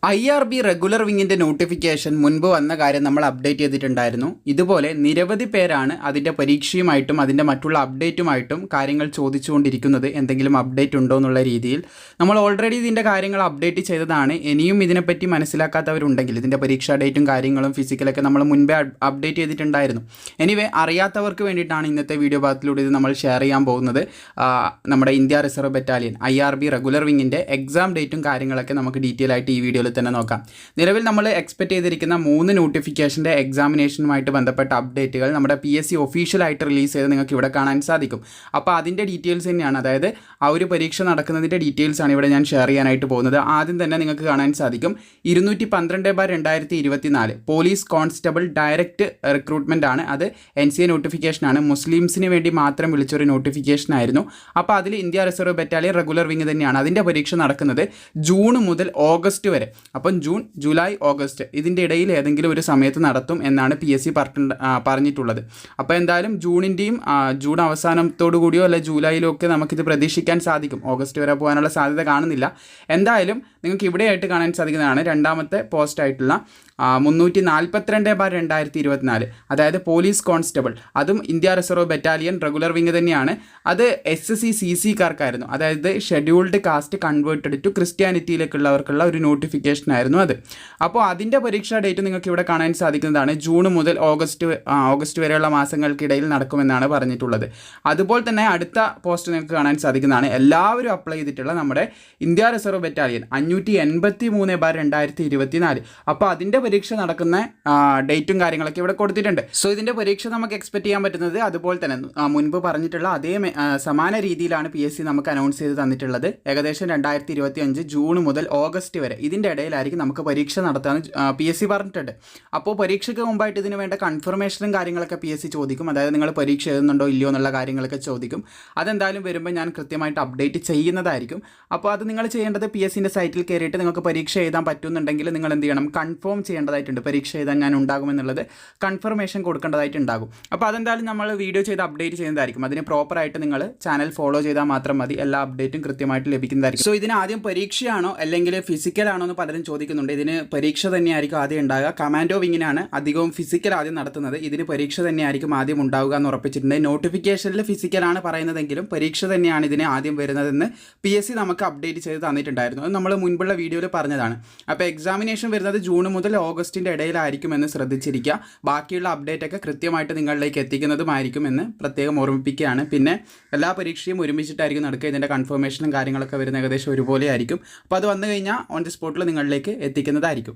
IRB regular വിങ്ങിൻ്റെ notification മുൻപ് വന്ന കാര്യം നമ്മൾ അപ്ഡേറ്റ് ചെയ്തിട്ടുണ്ടായിരുന്നു. ഇതുപോലെ നിരവധി പേരാണ് അതിൻ്റെ പരീക്ഷയുമായിട്ടും അതിൻ്റെ മറ്റുള്ള അപ്ഡേറ്റുമായിട്ടും കാര്യങ്ങൾ ചോദിച്ചുകൊണ്ടിരിക്കുന്നത്. എന്തെങ്കിലും അപ്ഡേറ്റ് ഉണ്ടോ എന്നുള്ള രീതിയിൽ നമ്മൾ ഓൾറെഡി ഇതിൻ്റെ കാര്യങ്ങൾ അപ്ഡേറ്റ് ചെയ്തതാണ്. ഇനിയും ഇതിനെപ്പറ്റി മനസ്സിലാക്കാത്തവരുണ്ടെങ്കിൽ ഇതിൻ്റെ പരീക്ഷാ ഡേറ്റും കാര്യങ്ങളും ഫിസിക്കലൊക്കെ നമ്മൾ മുൻപേ അപ്ഡേറ്റ് ചെയ്തിട്ടുണ്ടായിരുന്നു. എനിവേ അറിയാത്തവർക്ക് വേണ്ടിയിട്ടാണ് ഇന്നത്തെ വീഡിയോ ഭാഗത്തിലൂടെ ഇത് നമ്മൾ ഷെയർ ചെയ്യാൻ പോകുന്നത്. നമ്മുടെ India reserve battalion IRB regular വിങ്ങിൻ്റെ എക്സാം ഡേറ്റും കാര്യങ്ങളൊക്കെ നമുക്ക് ഡീറ്റെയിൽ ആയിട്ട് ഈ വീഡിയോയിൽ തന്നെ നോക്കാം. നിലവിൽ നമ്മൾ എക്സ്പെക്ട് ചെയ്തിരിക്കുന്ന 3 നോട്ടിഫിക്കേഷൻ്റെ എക്സാമിനേഷനുമായിട്ട് ബന്ധപ്പെട്ട അപ്ഡേറ്റുകൾ നമ്മുടെ PSC ഒഫീഷ്യലായിട്ട് റിലീസ് ചെയ്ത് നിങ്ങൾക്ക് ഇവിടെ കാണാൻ സാധിക്കും. അപ്പോൾ അതിൻ്റെ ഡീറ്റെയിൽസ് തന്നെയാണ്, അതായത് ആ ഒരു പരീക്ഷ നടക്കുന്നതിൻ്റെ ഡീറ്റെയിൽസാണ് ഇവിടെ ഞാൻ ഷെയർ ചെയ്യാനായിട്ട് പോകുന്നത്. ആദ്യം തന്നെ നിങ്ങൾക്ക് കാണാൻ സാധിക്കും 212/2024 പോലീസ് കോൺസ്റ്റബിൾ ഡയറക്റ്റ് റിക്രൂട്ട്മെൻ്റ് ആണ്. അത് NCA നോട്ടിഫിക്കേഷനാണ്. മുസ്ലിംസിന് വേണ്ടി മാത്രം വിളിച്ചൊരു നോട്ടിഫിക്കേഷൻ ആയിരുന്നു. അപ്പോൾ അതിൽ India reserve battalion regular wing തന്നെയാണ്. അതിൻ്റെ പരീക്ഷ നടക്കുന്നത് ജൂൺ മുതൽ ഓഗസ്റ്റ് വരെ. അപ്പം ജൂൺ, ജൂലൈ, ഓഗസ്റ്റ് ഇതിൻ്റെ ഇടയിൽ ഏതെങ്കിലും ഒരു സമയത്ത് നടത്തും എന്നാണ് PSC പറഞ്ഞിട്ടുള്ളത്. അപ്പോൾ എന്തായാലും ജൂൺ അവസാനത്തോടു കൂടിയോ അല്ലെ ജൂലൈയിലോ ഒക്കെ നമുക്കിത് പ്രതീക്ഷിക്കാൻ സാധിക്കും. ഓഗസ്റ്റ് വരെ പോകാനുള്ള സാധ്യത കാണുന്നില്ല. എന്തായാലും നിങ്ങൾക്ക് ഇവിടെയായിട്ട് കാണാൻ സാധിക്കുന്നതാണ് രണ്ടാമത്തെ പോസ്റ്റായിട്ടുള്ള 342/2024, അതായത് പോലീസ് കോൺസ്റ്റബിൾ. അതും India reserve battalion regular wing തന്നെയാണ്. അത് SSC CC കാർക്കായിരുന്നു, അതായത് ഷെഡ്യൂൾഡ് കാസ്റ്റ് കൺവേർട്ടഡ് ടു ക്രിസ്ത്യാനിറ്റിയിലേക്കുള്ളവർക്കുള്ള ഒരു നോട്ടിഫിക്കേഷൻ ആയിരുന്നു അത്. അപ്പോൾ അതിൻ്റെ പരീക്ഷാ ഡേറ്റ് നിങ്ങൾക്ക് ഇവിടെ കാണാൻ സാധിക്കുന്നതാണ്. ജൂൺ മുതൽ ഓഗസ്റ്റ് വരെയുള്ള മാസങ്ങൾക്കിടയിൽ നടക്കുമെന്നാണ് പറഞ്ഞിട്ടുള്ളത്. അതുപോലെ തന്നെ അടുത്ത പോസ്റ്റ് നിങ്ങൾക്ക് കാണാൻ സാധിക്കുന്നതാണ് എല്ലാവരും അപ്ലൈ ചെയ്തിട്ടുള്ള നമ്മുടെ ഇന്ത്യ റിസർവ് ബറ്റാലിയൻ 583/2024. അപ്പോൾ അതിൻ്റെ പരീക്ഷ നടക്കുന്ന ഡേറ്റും കാര്യങ്ങളൊക്കെ ഇവിടെ കൊടുത്തിട്ടുണ്ട്. സോ ഇതിൻ്റെ പരീക്ഷ നമുക്ക് എക്സ്പെക്ട് ചെയ്യാൻ പറ്റുന്നത് അതുപോലെ തന്നെ മുൻപ് പറഞ്ഞിട്ടുള്ള അതേ സമാന രീതിയിലാണ് PSC നമുക്ക് അനൗൺസ് ചെയ്ത് തന്നിട്ടുള്ളത്. ഏകദേശം 2025 ജൂൺ മുതൽ ഓഗസ്റ്റ് വരെ ഇതിൻ്റെ ഇടയിലായിരിക്കും നമുക്ക് പരീക്ഷ നടത്താമെന്ന് PSC പറഞ്ഞിട്ടുണ്ട്. അപ്പോൾ പരീക്ഷയ്ക്ക് മുമ്പായിട്ട് ഇതിന് വേണ്ട കൺഫർമേഷനും കാര്യങ്ങളൊക്കെ PSC ചോദിക്കും. അതായത് നിങ്ങൾ പരീക്ഷ എഴുതുന്നുണ്ടോ ഇല്ലയോ എന്നുള്ള കാര്യങ്ങളൊക്കെ ചോദിക്കും. അതെന്തായാലും വരുമ്പോൾ ഞാൻ കൃത്യമായിട്ട് അപ്ഡേറ്റ് ചെയ്യുന്നതായിരിക്കും. അപ്പോൾ അത് നിങ്ങൾ ചെയ്യേണ്ടത് PSCൻ്റെ സൈറ്റിൽ കയറിയിട്ട് നിങ്ങൾക്ക് പരീക്ഷ എഴുതാൻ പറ്റുന്നുണ്ടെങ്കിൽ നിങ്ങൾ എന്ത് ചെയ്യണം, കൺഫേം ചെയ്യേണ്ടതായിട്ടുണ്ട്. പരീക്ഷ എഴുതാൻ ഞാൻ ഉണ്ടാകുമെന്നുള്ളത് കൺഫർമേഷൻ കൊടുക്കേണ്ടതായിട്ടുണ്ടാകും. അപ്പോൾ അതെന്തായാലും നമ്മൾ വീഡിയോ ചെയ്ത് അപ്ഡേറ്റ് ചെയ്യുന്നതായിരിക്കും. അതിന് പ്രോപ്പറായിട്ട് നിങ്ങൾ ചാനൽ ഫോളോ ചെയ്താൽ മാത്രം മതി, എല്ലാ അപ്ഡേറ്റും കൃത്യമായിട്ട് ലഭിക്കുന്നതായിരിക്കും. സോ ഇതിന് ആദ്യം പരീക്ഷയാണോ അല്ലെങ്കിൽ ഫിസിക്കലാണോ എന്ന് പലരും ചോദിക്കുന്നുണ്ട്. ഇതിന് പരീക്ഷ തന്നെയായിരിക്കും ആദ്യം ഉണ്ടാകുക. കമാൻഡോ വിങ്ങിനാണ് അധികവും ഫിസിക്കൽ ആദ്യം നടത്തുന്നത്. ഇതിന് പരീക്ഷ തന്നെയായിരിക്കും ആദ്യം ഉണ്ടാവുക എന്ന് ഉറപ്പിച്ചിട്ടുണ്ട്. നോട്ടിഫിക്കേഷനിൽ ഫിസിക്കലാണ് പറയുന്നതെങ്കിലും പരീക്ഷ തന്നെയാണ് ഇതിന് ആദ്യം വരുന്നതെന്ന് PSC നമുക്ക് അപ്ഡേറ്റ് ചെയ്ത് തന്നിട്ടുണ്ടായിരുന്നു. അത് നമ്മൾ മുൻപുള്ള വീഡിയോയിൽ പറഞ്ഞതാണ്. അപ്പോൾ എക്സാമിനേഷൻ വരുന്നത് ജൂൺ മുതൽ ഓഗസ്റ്റിൻ്റെ ഇടയിലായിരിക്കുമെന്ന് ശ്രദ്ധിച്ചിരിക്കുക. ബാക്കിയുള്ള അപ്ഡേറ്റ് ഒക്കെ കൃത്യമായിട്ട് നിങ്ങളിലേക്ക് എത്തിക്കുന്നതുമായിരിക്കും എന്ന് പ്രത്യേകം ഓർമ്മിപ്പിക്കുകയാണ്. പിന്നെ എല്ലാ പരീക്ഷയും ഒരുമിച്ചിട്ടായിരിക്കും നടക്കുക. ഇതിൻ്റെ കൺഫർമേഷനും കാര്യങ്ങളൊക്കെ വരുന്ന ഏകദേശം ഒരുപോലെ ആയിരിക്കും. അപ്പോൾ അത് വന്നു കഴിഞ്ഞാൽ ഓൺ ദി സ്പോട്ടിൽ നിങ്ങളിലേക്ക് എത്തിക്കുന്നതായിരിക്കും.